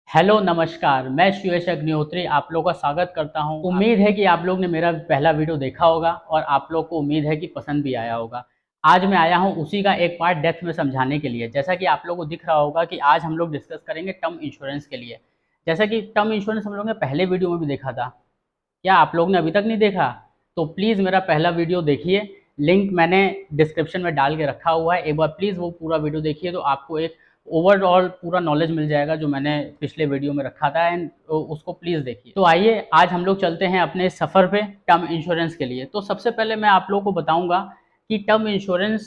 Hello नमस्कार, मैं शिवेश अग्निहोत्री आप लोगों का स्वागत करता हूं। उम्मीद है कि आप लोग ने मेरा पहला वीडियो देखा होगा और आप लोग को उम्मीद है कि पसंद भी आया होगा। आज मैं आया हूं उसी का एक पार्ट डेप्थ में समझाने के लिए। जैसा कि आप लोगों को दिख रहा होगा कि आज हम लोग डिस्कस करेंगे टर्म इंश्योरेंस के लिए। जैसा कि टर्म इंश्योरेंस हम लोग ने पहले वीडियो में भी देखा था। क्या आप लोग ने अभी तक नहीं देखा? तो प्लीज़ मेरा पहला वीडियो देखिए। लिंक मैंने डिस्क्रिप्शन में डाल के रखा हुआ है। एक बार प्लीज़ वो पूरा वीडियो देखिए तो आपको एक ओवरऑल पूरा नॉलेज मिल जाएगा जो मैंने पिछले वीडियो में रखा था। एंड उसको प्लीज़ देखिए। तो आइए आज हम लोग चलते हैं अपने सफ़र पे टर्म इंश्योरेंस के लिए। तो सबसे पहले मैं आप लोगों को बताऊंगा कि टर्म इंश्योरेंस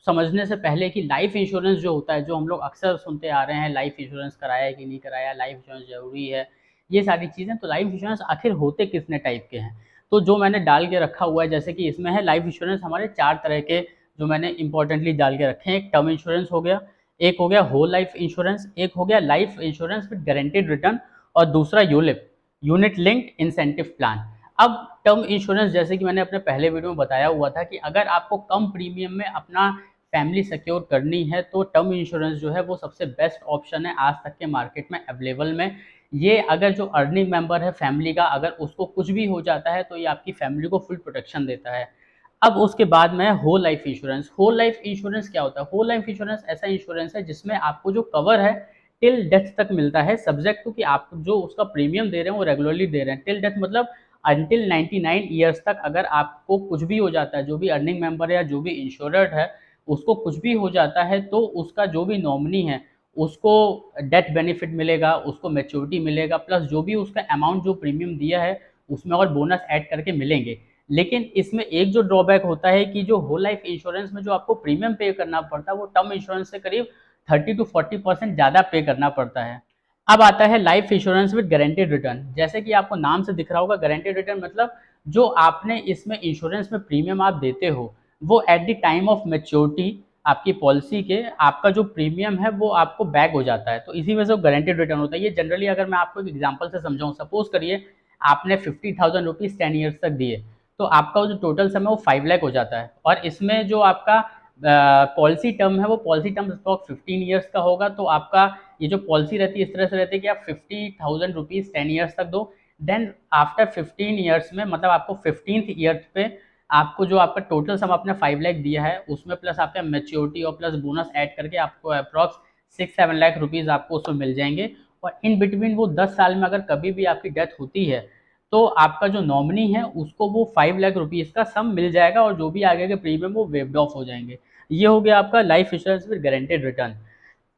समझने से पहले कि लाइफ इंश्योरेंस जो होता है, जो हम लोग अक्सर सुनते आ रहे हैं, लाइफ इंश्योरेंस कराया है कि नहीं कराया, लाइफ इंश्योरेंस ज़रूरी है, ये सारी चीज़ें। तो लाइफ इंश्योरेंस आखिर होते कितने टाइप के हैं? तो जो मैंने डाल के रखा हुआ है, जैसे कि इसमें है लाइफ इंश्योरेंस हमारे 4 तरह के जो मैंने इंपॉर्टेंटली डाल के रखे हैं। एक टर्म इंश्योरेंस हो गया, एक हो गया होल लाइफ इंश्योरेंस, एक हो गया life insurance with guaranteed return और दूसरा ULIP, unit linked incentive plan. अब टर्म इंश्योरेंस जैसे कि मैंने अपने पहले वीडियो में बताया हुआ था कि अगर आपको कम प्रीमियम में अपना फैमिली सिक्योर करनी है तो टर्म इंश्योरेंस जो है वो सबसे बेस्ट ऑप्शन है आज तक के मार्केट में अवेलेबल में। ये अगर जो अर्निंग मेंबर है फैमिली का, अगर उसको कुछ भी हो जाता है तो ये आपकी फैमिली को फुल प्रोटेक्शन देता है। अब उसके बाद में whole life insurance. Whole life insurance क्या होता है? होल लाइफ इंश्योरेंस ऐसा इंश्योरेंस है जिसमें आपको जो कवर है टिल डेथ तक मिलता है, सब्जेक्ट टू कि आप जो उसका प्रीमियम दे रहे हैं वो रेगुलरली दे रहे हैं। टिल डेथ मतलब अंटिल 99 ईयर्स तक अगर आपको कुछ भी हो जाता है, जो भी अर्निंग मेंबर है या जो भी इंश्योर्ड है उसको कुछ भी हो जाता है, तो उसका जो भी नॉमिनी है उसको डेथ बेनिफिट मिलेगा, उसको मैच्योरिटी मिलेगा, प्लस जो भी उसका अमाउंट जो प्रीमियम दिया है उसमें और बोनस ऐड करके मिलेंगे। लेकिन इसमें एक जो ड्रॉबैक होता है कि जो होल लाइफ इंश्योरेंस में जो आपको प्रीमियम पे करना पड़ता है वो टर्म इंश्योरेंस से करीब 30 to 40% ज़्यादा पे करना पड़ता है। अब आता है life insurance with guaranteed return. जैसे कि आपको नाम से दिख रहा होगा, गारंटीड रिटर्न मतलब जो आपने इसमें इंश्योरेंस में प्रीमियम आप देते हो वो at the time of maturity आपकी पॉलिसी के आपका जो प्रीमियम है वो आपको बैक हो जाता है, तो इसी वजह से गारंटीड रिटर्न होता है। ये जनरली अगर मैं आपको एक एग्जांपल से समझाऊं, सपोज करिए आपने 50,000 रुपीज़ 10 ईयर्स तक दिए तो आपका जो टोटल सम है वो 5 लाख हो जाता है। और इसमें जो आपका पॉलिसी टर्म है वो पॉलिसी टर्म स्टॉक 15 ईयर्स का होगा। तो आपका ये जो पॉलिसी रहती है इस तरह से रहती है कि आप 50,000 रुपीज़ 10 ईयर्स तक दो, देन आफ्टर 15 ईयर्स में मतलब आपको 15th ईयर पे आपको जो आपका टोटल सम आपने 5 लाख दिया है उसमें प्लस आपका मैच्योरिटी और प्लस बोनस ऐड करके आपको अप्रॉक्स 6-7 लाख रुपीज़ आपको उसमें मिल जाएंगे। और इन बिटवीन वो 10 साल में अगर कभी भी आपकी डेथ होती है तो आपका जो नॉमिनी है उसको वो 5 लाख रुपीज़ का सम मिल जाएगा और जो भी आगे के प्रीमियम वो वेव्ड ऑफ हो जाएंगे। ये हो गया आपका life insurance with guaranteed return.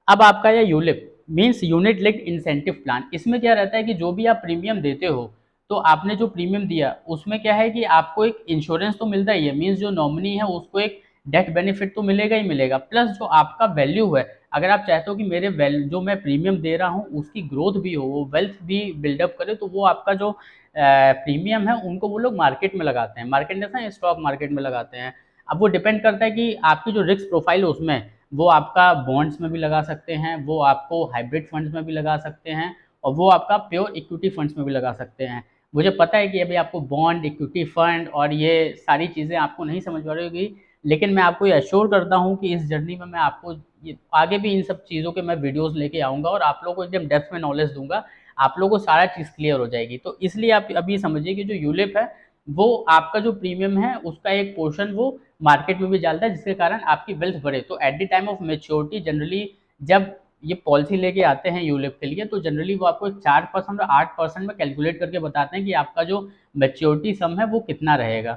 अब आपका यह ULIP means unit linked incentive plan. इसमें क्या रहता है कि जो भी आप प्रीमियम देते हो तो आपने जो प्रीमियम दिया उसमें क्या है कि आपको एक इंश्योरेंस तो मिलता ही है, मीन्स जो नॉमिनी है उसको एक डेथ बेनिफिट तो मिलेगा ही मिलेगा, प्लस जो आपका वैल्यू है अगर आप चाहते हो कि मेरे जो मैं प्रीमियम दे रहा हूँ उसकी ग्रोथ भी हो, वो वेल्थ भी बिल्डअप करे, तो वो आपका जो प्रीमियम है उनको वो लोग मार्केट में लगाते हैं। मार्केट जैसा स्टॉक मार्केट में लगाते हैं। अब वो डिपेंड करता है कि आपकी जो रिस्क प्रोफाइल है उसमें वो आपका बॉन्ड्स में भी लगा सकते हैं, वो आपको हाइब्रिड फंड्स में भी लगा सकते हैं और वो आपका प्योर इक्विटी फंड्स में भी लगा सकते हैं। मुझे पता है कि अभी आपको बॉन्ड, इक्विटी फंड और ये सारी चीज़ें आपको नहीं समझ आ रही होगी, लेकिन मैं आपको ये अश्योर करता हूँ कि इस जर्नी में मैं आपको ये आगे भी इन सब चीज़ों के मैं वीडियोस लेके आऊँगा और आप लोगों को एकदम डेप्थ में नॉलेज दूंगा। आप लोगों को सारा चीज़ क्लियर हो जाएगी। तो इसलिए आप अभी समझिए कि जो यूलिप है वो आपका जो प्रीमियम है उसका एक पोर्शन वो मार्केट में भी डालता है जिसके कारण आपकी वेल्थ बढ़े। तो at the time of maturity generally जब ये पॉलिसी लेके आते हैं यूलिप के लिए तो जनरली वो आपको 4% और 8% में कैलकुलेट करके बताते हैं कि आपका जो मेच्योरिटी सम है वो कितना रहेगा।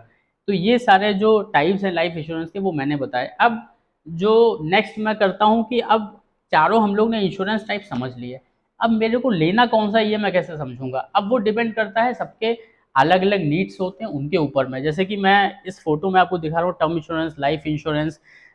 तो ये सारे जो टाइप्स हैं लाइफ इंश्योरेंस के वो मैंने बताए। अब जो नेक्स्ट मैं करता हूँ कि अब चारों हम लोग ने इंश्योरेंस टाइप समझ लिए, अब मेरे को लेना कौन सा ये मैं कैसे समझूंगा? अब वो डिपेंड करता है, सबके अलग अलग नीड्स होते हैं उनके ऊपर में। जैसे कि मैं इस फोटो में आपको दिखा रहा हूँ term insurance,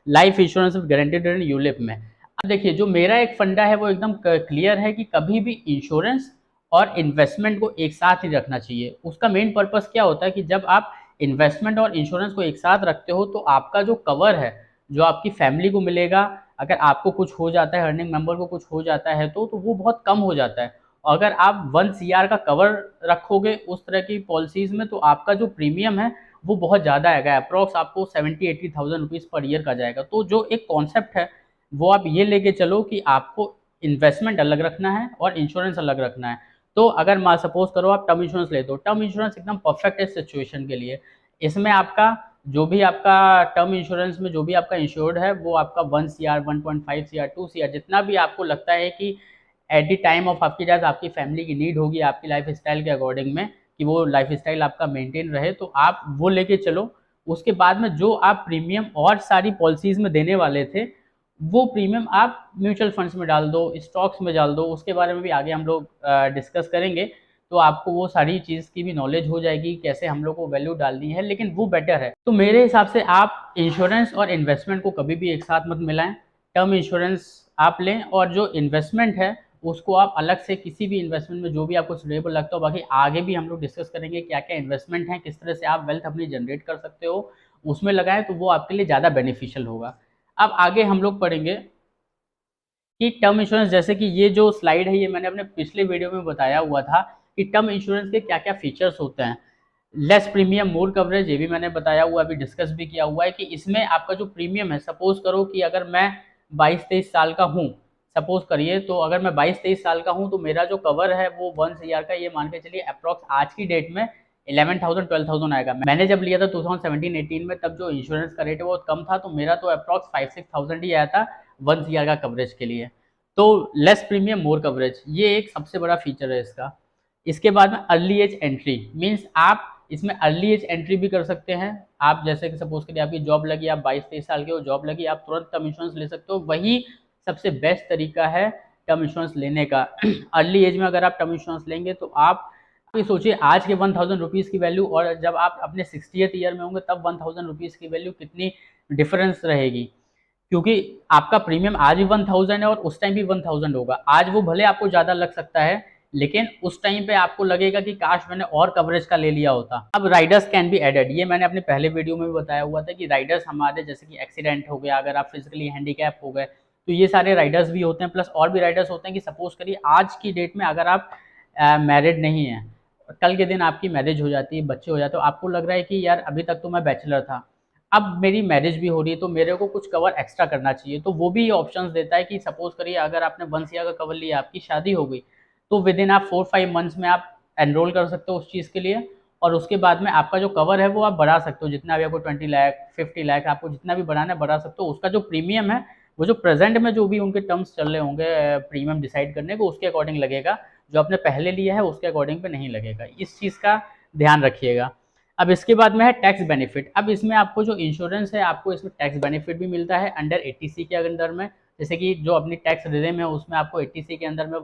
life insurance with guaranteed return ULIP में। अब देखिए जो मेरा एक फंडा है वो एकदम क्लियर है कि कभी भी इंश्योरेंस और इन्वेस्टमेंट को एक साथ ही रखना चाहिए। उसका मेन पर्पस क्या होता है कि जब आप इन्वेस्टमेंट और इंश्योरेंस को एक साथ रखते हो तो आपका जो कवर है जो आपकी फैमिली को मिलेगा, अगर आपको कुछ हो जाता है, अर्निंग मेंबर को कुछ हो जाता है तो वो बहुत कम हो जाता है। और अगर आप 1 CR का कवर रखोगे उस तरह की पॉलिसीज़ में तो आपका जो प्रीमियम है वो बहुत ज़्यादा आएगा, अप्रॉक्स आपको 70-80 थाउजेंड रुपीज़ पर ईयर का जाएगा। तो जो एक कॉन्सेप्ट है वो आप ये लेके चलो कि आपको इन्वेस्टमेंट अलग रखना है और इंश्योरेंस अलग रखना है। तो अगर मान सपोज करो आप टर्म इंश्योरेंस ले, तो टर्म इंश्योरेंस एकदम परफेक्ट है सिचुएशन के लिए। इसमें आपका जो भी आपका टर्म इंश्योरेंस में जो भी आपका इंश्योर्ड है वो आपका 1 CR 1.5 CR 2 CR जितना भी आपको लगता है कि एट द टाइम ऑफ आपकी जब आपकी फैमिली की नीड होगी आपकी लाइफ स्टाइल के अकॉर्डिंग में, कि वो लाइफ स्टाइल आपका मेंटेन रहे, तो आप वो लेके चलो। उसके बाद में जो आप प्रीमियम और सारी पॉलिसीज में देने वाले थे वो प्रीमियम आप म्यूचुअल फंड्स में डाल दो, स्टॉक्स में डाल दो। उसके बारे में भी आगे हम लोग डिस्कस करेंगे, तो आपको वो सारी चीज़ की भी नॉलेज हो जाएगी कैसे हम लोग को वैल्यू डालनी है, लेकिन वो बेटर है। तो मेरे हिसाब से आप इंश्योरेंस और इन्वेस्टमेंट को कभी भी एक साथ मत मिलाएं। टर्म इंश्योरेंस आप लें और जो इन्वेस्टमेंट है उसको आप अलग से किसी भी इन्वेस्टमेंट में जो भी आपको सुटेबल लगता हो। बाकी आगे भी हम लोग डिस्कस करेंगे क्या क्या इन्वेस्टमेंट है, किस तरह से आप वेल्थ अपनी जनरेट कर सकते हो, उसमें लगाएं तो वो आपके लिए ज़्यादा बेनिफिशियल होगा। अब आगे हम लोग पढ़ेंगे कि टर्म इंश्योरेंस, जैसे कि ये जो स्लाइड है ये मैंने अपने पिछले वीडियो में बताया हुआ था कि टर्म इंश्योरेंस के क्या क्या फीचर्स होते हैं। लेस प्रीमियम मोर कवरेज, ये भी मैंने बताया हुआ, अभी डिस्कस भी किया हुआ है कि इसमें आपका जो प्रीमियम है, सपोज करो कि अगर मैं 22-23 साल का हूँ, सपोज करिए, तो अगर मैं 22-23 साल का हूँ तो मेरा जो कवर है वो 1 CR का, ये मान के चलिए अप्रॉक्स आज की डेट में 11,000-12,000 आएगा। मैंने जब लिया था 2017-18 में, तब जो इंश्योरेंस का रेट है वो कम था, तो मेरा तो अप्रॉक्स 5-6,000 ही आया था 1 CR का कवरेज के लिए। तो लेस प्रीमियम मोर कवरेज, ये एक सबसे बड़ा फीचर है इसका। इसके बाद में अर्ली एज एंट्री, मीन्स आप इसमें अर्ली एज एंट्री भी कर सकते हैं। आप जैसे कि सपोज करिए आपकी जॉब लगी, आप 22-23 साल के हो, जॉब लगी, आप तुरंत टर्म इंश्योरेंस ले सकते हो। वही सबसे बेस्ट तरीका है टर्म इंश्योरेंस लेने का। अर्ली एज में अगर आप टर्म इंश्योरेंस लेंगे तो आप ये सोचिए आज के 1,000 रुपीज़ की वैल्यू और जब आप अपने 60th ईयर में होंगे तब 1,000 रुपीज़ की वैल्यू कितनी डिफरेंस रहेगी। क्योंकि आपका प्रीमियम आज भी 1,000 है और उस टाइम भी 1,000 होगा। आज वो भले आपको ज़्यादा लग सकता है, लेकिन उस टाइम पे आपको लगेगा कि काश मैंने और कवरेज का ले लिया होता। अब राइडर्स कैन बी एडेड, ये मैंने अपने पहले वीडियो में भी बताया हुआ था कि राइडर्स हमारे जैसे कि एक्सीडेंट हो गया, अगर आप फिजिकली हैंडीकैप हो गए, तो ये सारे राइडर्स भी होते हैं। प्लस और भी राइडर्स होते हैं कि सपोज करिए आज की डेट में अगर आप मैरिड नहीं हैं, कल के दिन आपकी मैरिज हो जाती है, बच्चे हो जाते हो, आपको लग रहा है कि यार अभी तक तो मैं बैचलर था, अब मेरी मैरिज भी हो रही है तो मेरे को कुछ कवर एक्स्ट्रा करना चाहिए, तो वो भी ऑप्शंस देता है कि सपोज करिए अगर आपने 1 CR का कवर लिया, आपकी शादी हो गई, तो विद इन आप 4-5 मंथ्स में आप एनरोल कर सकते हो उस चीज़ के लिए। और उसके बाद में आपका जो कवर है वो आप बढ़ा सकते हो, जितना भी आपको 20 लाख 50 लाख आपको जितना भी बढ़ाना है बढ़ा सकते हो। उसका जो प्रीमियम है वो जो प्रेजेंट में जो भी उनके टर्म्स चल रहे होंगे प्रीमियम डिसाइड करने को, उसके अकॉर्डिंग लगेगा। जो आपने पहले लिया है उसके अकॉर्डिंग पे नहीं लगेगा। इस चीज़ का ध्यान रखिएगा। अब इसके बाद में है टैक्स बेनिफिट। अब इसमें आपको जो इंश्योरेंस है आपको इसमें टैक्स बेनिफिट भी मिलता है अंडर 80C के अंदर में। जैसे कि जो अपनी टैक्स रिजिम है उसमें आपको 80C के अंदर में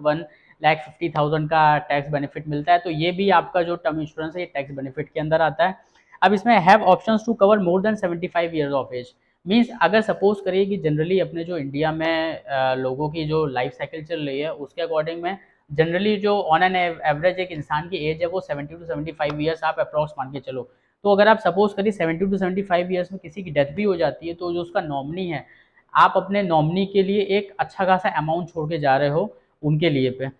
1,50,000 का टैक्स बेनिफिट मिलता है। तो ये भी आपका जो टर्म इंश्योरेंस है ये टैक्स बेनिफिट के अंदर आता है। अब इसमें have options to cover more than 75 years of age, means अगर सपोज करिए कि जनरली अपने जो इंडिया में लोगों की जो लाइफ साइकिल चल रही है उसके अकॉर्डिंग में जनरली जो ऑन एन एवरेज एक इंसान की एज है वो 70 to 75 ईयर्स आप अप्रॉक्स मान के चलो। तो अगर आप सपोज करिए 70 to 75 ईयर्स में किसी की डेथ भी हो जाती है, तो जो उसका नॉमिनी है, आप अपने नॉमिनी के लिए एक अच्छा खासा अमाउंट छोड़ के जा रहे हो उनके लिए पे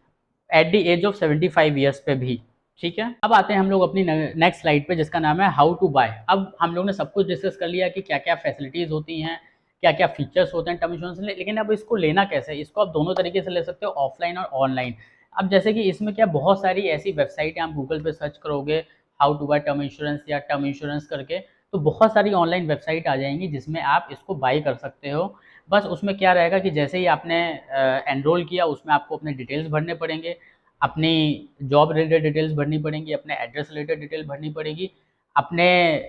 at the age of 75 years पे भी। ठीक है, अब आते हैं हम लोग अपनी नेक्स्ट स्लाइड पे जिसका नाम है हाउ टू बाय। अब हम लोग ने सब कुछ डिस्कस कर लिया कि क्या क्या फैसिलिटीज़ होती हैं, क्या क्या फीचर्स होते हैं टर्म इंश्योरेंस में, लेकिन अब इसको लेना कैसे है? इसको आप दोनों तरीके से ले सकते हो, ऑफलाइन और ऑनलाइन। अब जैसे कि इसमें क्या बहुत सारी ऐसी वेबसाइट है, आप गूगल पे सर्च करोगे how to buy term insurance या टर्म इंश्योरेंस करके, तो बहुत सारी ऑनलाइन वेबसाइट आ जाएंगी जिसमें आप इसको बाई कर सकते हो। बस उसमें क्या रहेगा कि जैसे ही आपने एनरोल किया उसमें आपको अपने डिटेल्स भरने पड़ेंगे, अपनी जॉब रिलेटेड डिटेल्स भरनी पड़ेंगी, अपने एड्रेस रिलेटेड डिटेल भरनी पड़ेगी, अपने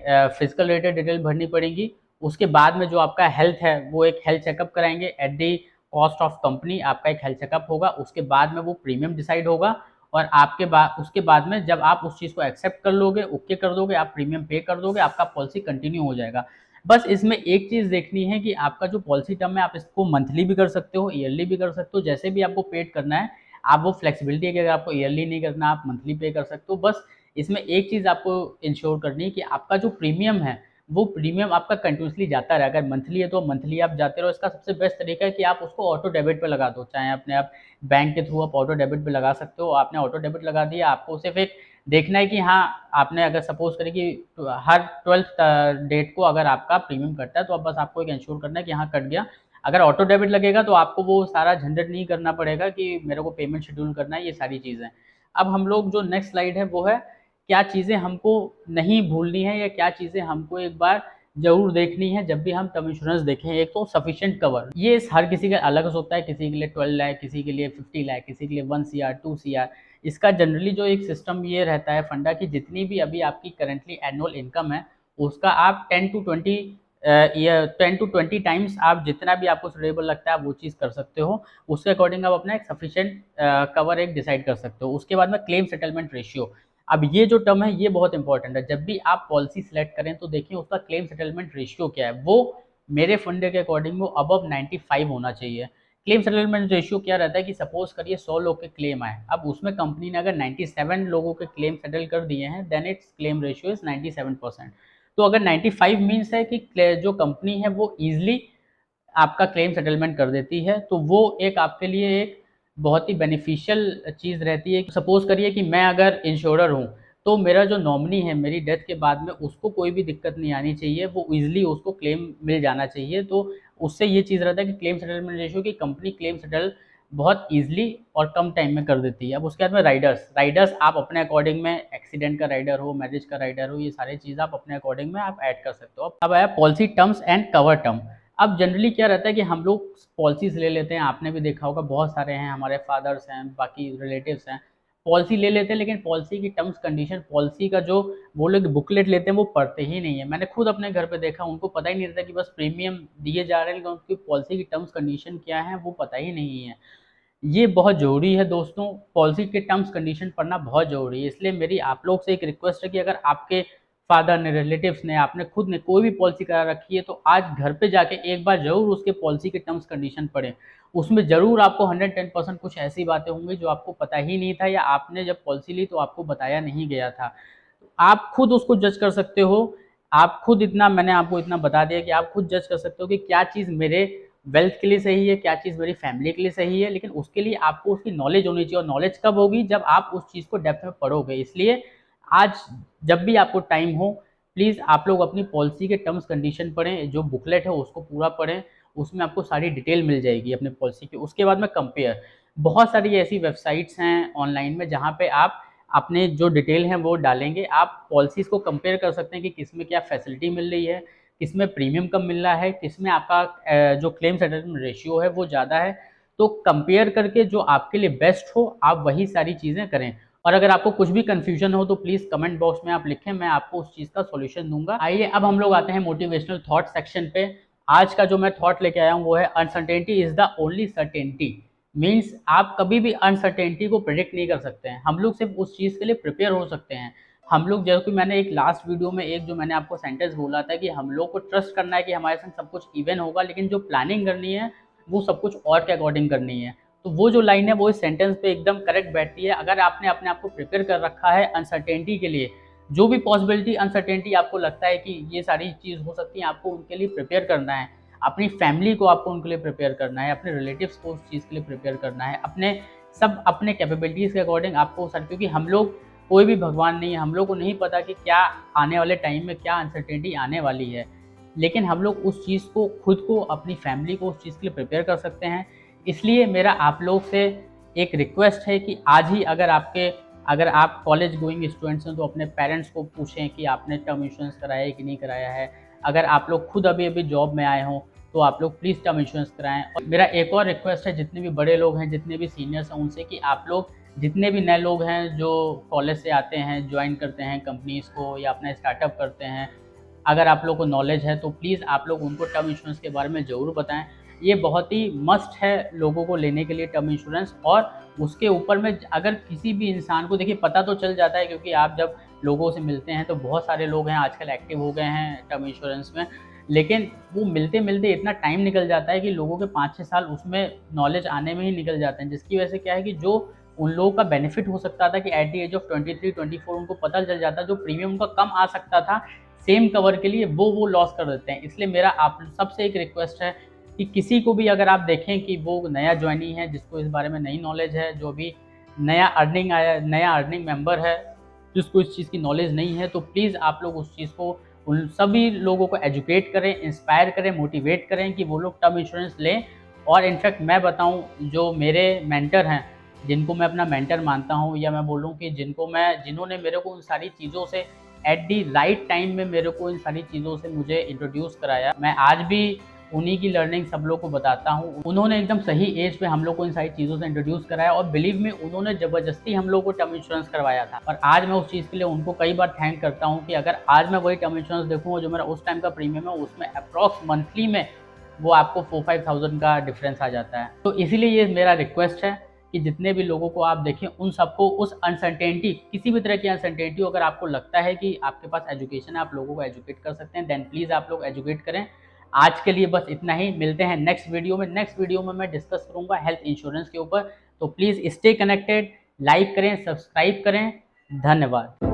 फिजिकल रिलेटेड डिटेल भरनी पड़ेगी। उसके बाद में जो आपका हेल्थ है वो एक हेल्थ चेकअप कराएंगे at the cost of company, आपका एक हेल्थ चेकअप होगा। उसके बाद में वो प्रीमियम डिसाइड होगा और आपके बाद उसके बाद में जब आप उस चीज़ को एक्सेप्ट कर लोगे, ओके कर दोगे, आप प्रीमियम पे कर दोगे, आपका पॉलिसी कंटिन्यू हो जाएगा। बस इसमें एक चीज़ देखनी है कि आपका जो पॉलिसी टर्म है आप इसको मंथली भी कर सकते हो, ईयरली भी कर सकते हो, जैसे भी आपको पेड करना है। आप वो फ्लेक्सिबिलिटी है कि अगर आपको ईयरली नहीं करना आप मंथली पे कर सकते हो। बस इसमें एक चीज़ आपको इंश्योर करनी है कि आपका जो प्रीमियम है वो प्रीमियम आपका कंटिन्यूसली जाता रहे। अगर मंथली है तो मंथली आप जाते रहो। इसका सबसे बेस्ट तरीका है कि आप उसको ऑटो डेबिट पे लगा दो, चाहे अपने आप बैंक के थ्रू आप ऑटो डेबिट पे लगा सकते हो। आपने ऑटो डेबिट लगा दिया, आपको सिर्फ एक देखना है कि हाँ आपने अगर सपोज करें कि हर 12th डेट को अगर आपका प्रीमियम कटता है तो अब बस आपको एक इंश्योर करना है कि हाँ कट गया, अगर ऑटो डेबिट लगेगा तो आपको वो सारा झंझट नहीं करना पड़ेगा कि मेरे को पेमेंट शेड्यूल करना है, ये सारी चीज़ें। अब हम लोग जो नेक्स्ट स्लाइड है वो है क्या चीज़ें हमको नहीं भूलनी है या क्या चीज़ें हमको एक बार ज़रूर देखनी है जब भी हम टर्म इंश्योरेंस देखें। एक तो सफिशिएंट कवर, ये हर किसी का अलग होता है, किसी के लिए 12 लाख, किसी के लिए 50 लाख, किसी के लिए 1 CR 2 CR। इसका जनरली जो एक सिस्टम ये रहता है फंडा की जितनी भी अभी आपकी करेंटली एनुअल इनकम है उसका आप 10 to 20 टाइम्स आप जितना भी आपको सुटेबल लगता है आप वो चीज़ कर सकते हो। उसके अकॉर्डिंग आप अपना एक सफिशिएंट कवर एक डिसाइड कर सकते हो। उसके बाद में क्लेम सेटलमेंट रेशियो, अब ये जो टर्म है ये बहुत इंपॉर्टेंट है। जब भी आप पॉलिसी सेलेक्ट करें तो देखिए उसका क्लेम सेटलमेंट रेशियो क्या है। वो मेरे फंडे के अकॉर्डिंग वो अबव 95 होना चाहिए। क्लेम सेटलमेंट रेशियो क्या रहता है कि सपोज करिए 100 लोग के क्लेम आए, अब उसमें कंपनी ने अगर 97 लोगों के क्लेम सेटल कर दिए हैं then its claim ratio is 97%। तो अगर 95 मीन्स है कि जो कंपनी है वो ईजिली आपका क्लेम सेटलमेंट कर देती है, तो वो एक आपके लिए एक बहुत ही बेनिफिशियल चीज़ रहती है। सपोज करिए कि मैं अगर इंश्योरर हूँ तो मेरा जो नॉमिनी है मेरी डेथ के बाद में उसको कोई भी दिक्कत नहीं आनी चाहिए, वो ईजिली उसको क्लेम मिल जाना चाहिए। तो उससे ये चीज़ रहता है कि क्लेम सेटलमेंट रेशियो की कंपनी क्लेम सेटल बहुत ईजिली और कम टाइम में कर देती है। अब उसके बाद में राइडर्स आप अपने अकॉर्डिंग में एक्सीडेंट का राइडर हो, मैरिज का राइडर हो, ये सारी चीज़ आप अपने अकॉर्डिंग में आप ऐड कर सकते हो। अब आया policy terms and cover term. अब जनरली क्या रहता है कि हम लोग पॉलिसीज़ ले लेते हैं, आपने भी देखा होगा बहुत सारे हैं, हमारे फादर्स हैं, बाकी रिलेटिव्स हैं, पॉलिसी ले लेते हैं लेकिन पॉलिसी की टर्म्स कंडीशन, पॉलिसी का जो वो लोग बुकलेट लेते हैं वो पढ़ते ही नहीं है। मैंने खुद अपने घर पे देखा, उनको पता ही नहीं रहता कि बस प्रीमियम दिए जा रहे हैं लेकिन उनकी पॉलिसी की टर्म्स कंडीशन क्या है वो पता ही नहीं है। ये बहुत ज़रूरी है दोस्तों, पॉलिसी के टर्म्स कंडीशन पढ़ना बहुत ज़रूरी है। इसलिए मेरी आप लोग से एक रिक्वेस्ट है कि अगर आपके फादर ने, रिलेटिव्स ने, आपने खुद ने कोई भी पॉलिसी करा रखी है तो आज घर पे जाके एक बार ज़रूर उसके पॉलिसी के टर्म्स कंडीशन पढ़ें। उसमें ज़रूर आपको 110% कुछ ऐसी बातें होंगी जो आपको पता ही नहीं था या आपने जब पॉलिसी ली तो आपको बताया नहीं गया था। आप खुद उसको जज कर सकते हो। आप खुद इतना, मैंने आपको इतना बता दिया कि आप खुद जज कर सकते हो कि क्या चीज़ मेरे वेल्थ के लिए सही है, क्या चीज़ मेरी फैमिली के लिए सही है। लेकिन उसके लिए आपको उसकी नॉलेज होनी चाहिए और नॉलेज कब होगी जब आप उस चीज़ को डेप्थ में पढ़ोगे। इसलिए आज जब भी आपको टाइम हो प्लीज़ आप लोग अपनी पॉलिसी के टर्म्स कंडीशन पढ़ें, जो बुकलेट है उसको पूरा पढ़ें, उसमें आपको सारी डिटेल मिल जाएगी अपनी पॉलिसी की। उसके बाद में कंपेयर, बहुत सारी ऐसी वेबसाइट्स हैं ऑनलाइन में जहाँ पे आप अपने जो डिटेल हैं वो डालेंगे, आप पॉलिसीज़ को कंपेयर कर सकते हैं कि किसमें क्या फैसिलिटी मिल रही है, किसमें प्रीमियम कम मिल रहा है, किसमें आपका जो क्लेम सेटलमेंट रेशियो है वो ज़्यादा है। तो कंपेयर करके जो आपके लिए बेस्ट हो आप वही सारी चीज़ें करें। और अगर आपको कुछ भी कन्फ्यूजन हो तो प्लीज़ कमेंट बॉक्स में आप लिखें, मैं आपको उस चीज़ का सॉल्यूशन दूंगा। आइए अब हम लोग आते हैं मोटिवेशनल थॉट सेक्शन पे। आज का जो मैं थॉट लेके आया हूँ वो है uncertainty is the only certainty. Means आप कभी भी अनसर्टेनिटी को प्रेडिक्ट नहीं कर सकते हैं, हम लोग सिर्फ उस चीज़ के लिए प्रिपेयर हो सकते हैं। हम लोग, जैसे कि मैंने एक लास्ट वीडियो में एक जो मैंने आपको सेंटेंस बोला था कि हम लोग को ट्रस्ट करना है कि हमारे संग सब कुछ इवन होगा, लेकिन जो प्लानिंग करनी है वो सब कुछ और के अकॉर्डिंग करनी है। तो वो जो लाइन है वो इस सेंटेंस पे एकदम करेक्ट बैठती है। अगर आपने अपने आप को प्रिपेयर कर रखा है अनसर्टेनिटी के लिए, जो भी पॉसिबिलिटी अनसर्टेनिटी आपको लगता है कि ये सारी चीज़ हो सकती है, आपको उनके लिए प्रिपेयर करना है। अपनी फैमिली को आपको उनके लिए प्रिपेयर करना है, अपने रिलेटिव्स को उस चीज़ के लिए प्रिपेयर करना है, अपने सब अपने कैपेबिलिटीज़ के अकॉर्डिंग आपको सर, क्योंकि हम लोग कोई भी भगवान नहीं है, हम लोग को नहीं पता कि क्या आने वाले टाइम में क्या अनसर्टेनिटी आने वाली है। लेकिन हम लोग उस चीज़ को, खुद को, अपनी फैमिली को उस चीज़ के लिए प्रिपेयर कर सकते हैं। इसलिए मेरा आप लोग से एक रिक्वेस्ट है कि आज ही अगर आप कॉलेज गोइंग स्टूडेंट्स हैं तो अपने पेरेंट्स को पूछें कि आपने टर्म इंश्योरेंस कराया है कि नहीं कराया है। अगर आप लोग खुद अभी जॉब में आए हों तो आप लोग प्लीज़ टर्म इंश्योरेंस कराएं। और मेरा एक और रिक्वेस्ट है जितने भी बड़े लोग हैं, जितने भी सीनियर्स हैं, उनसे कि आप लोग, जितने भी नए लोग हैं जो कॉलेज से आते हैं, ज्वाइन करते हैं कंपनीज़ को या अपना स्टार्टअप करते हैं, अगर आप लोग को नॉलेज है तो प्लीज़ आप लोग उनको टर्म इंश्योरेंस के बारे में ज़रूर बताएं। ये बहुत ही मस्ट है लोगों को लेने के लिए टर्म इंश्योरेंस। और उसके ऊपर में अगर किसी भी इंसान को, देखिए पता तो चल जाता है क्योंकि आप जब लोगों से मिलते हैं तो बहुत सारे लोग हैं आजकल एक्टिव हो गए हैं टर्म इंश्योरेंस में, लेकिन वो मिलते मिलते इतना टाइम निकल जाता है कि लोगों के 5-6 साल उसमें नॉलेज आने में ही निकल जाते हैं, जिसकी वजह से क्या है कि जो उन लोगों का बेनिफिट हो सकता था कि एट द एज ऑफ 23-24 उनको पता चल जाता, जो प्रीमियम उनका कम आ सकता था सेम कवर के लिए, वो लॉस कर देते हैं। इसलिए मेरा आप सबसे एक रिक्वेस्ट है कि किसी को भी अगर आप देखें कि वो नया ज्वाइनी है, जिसको इस बारे में नई नॉलेज है, जो भी नया अर्निंग मेंबर है जिसको इस चीज़ की नॉलेज नहीं है, तो प्लीज़ आप लोग उस चीज़ को उन सभी लोगों को एजुकेट करें, इंस्पायर करें, मोटिवेट करें कि वो लोग टर्म इंश्योरेंस लें। और इनफैक्ट मैं बताऊँ, जो मेरे मेंटर हैं, जिनको मैं अपना मेंटर मानता हूँ, या मैं बोलूँ कि जिन्होंने मेरे को उन सारी चीज़ों से एट दी राइट टाइम में मेरे को इन सारी चीज़ों से मुझे इंट्रोड्यूस कराया, मैं आज भी उन्हीं की लर्निंग सब लोग को बताता हूँ। उन्होंने एकदम सही एज पे हम लोग को इन सारी चीज़ों से इंट्रोड्यूस कराया, और बिलीव में उन्होंने ज़बरदस्ती हम लोग को टर्म इंश्योरेंस करवाया था। और आज मैं उस चीज़ के लिए उनको कई बार थैंक करता हूँ कि अगर आज मैं वही टर्म इंश्योरेंस देखूँगा जो मेरा उस टाइम का प्रीमियम है, उसमें अप्रॉक्स मंथली में वो आपको 4-5,000 का डिफरेंस आ जाता है। तो इसीलिए ये मेरा रिक्वेस्ट है कि जितने भी लोगों को आप देखें, उन सबको उस अनसर्टेनिटी, किसी भी तरह की अनसर्टेनिटी अगर आपको लगता है कि आपके पास एजुकेशन है, आप लोगों को एजुकेट कर सकते हैं, देन प्लीज़ आप लोग एजुकेट करें। आज के लिए बस इतना ही, मिलते हैं नेक्स्ट वीडियो में। नेक्स्ट वीडियो में मैं डिस्कस करूँगा हेल्थ इंश्योरेंस के ऊपर। तो प्लीज़ स्टे कनेक्टेड, लाइक करें, सब्सक्राइब करें। धन्यवाद।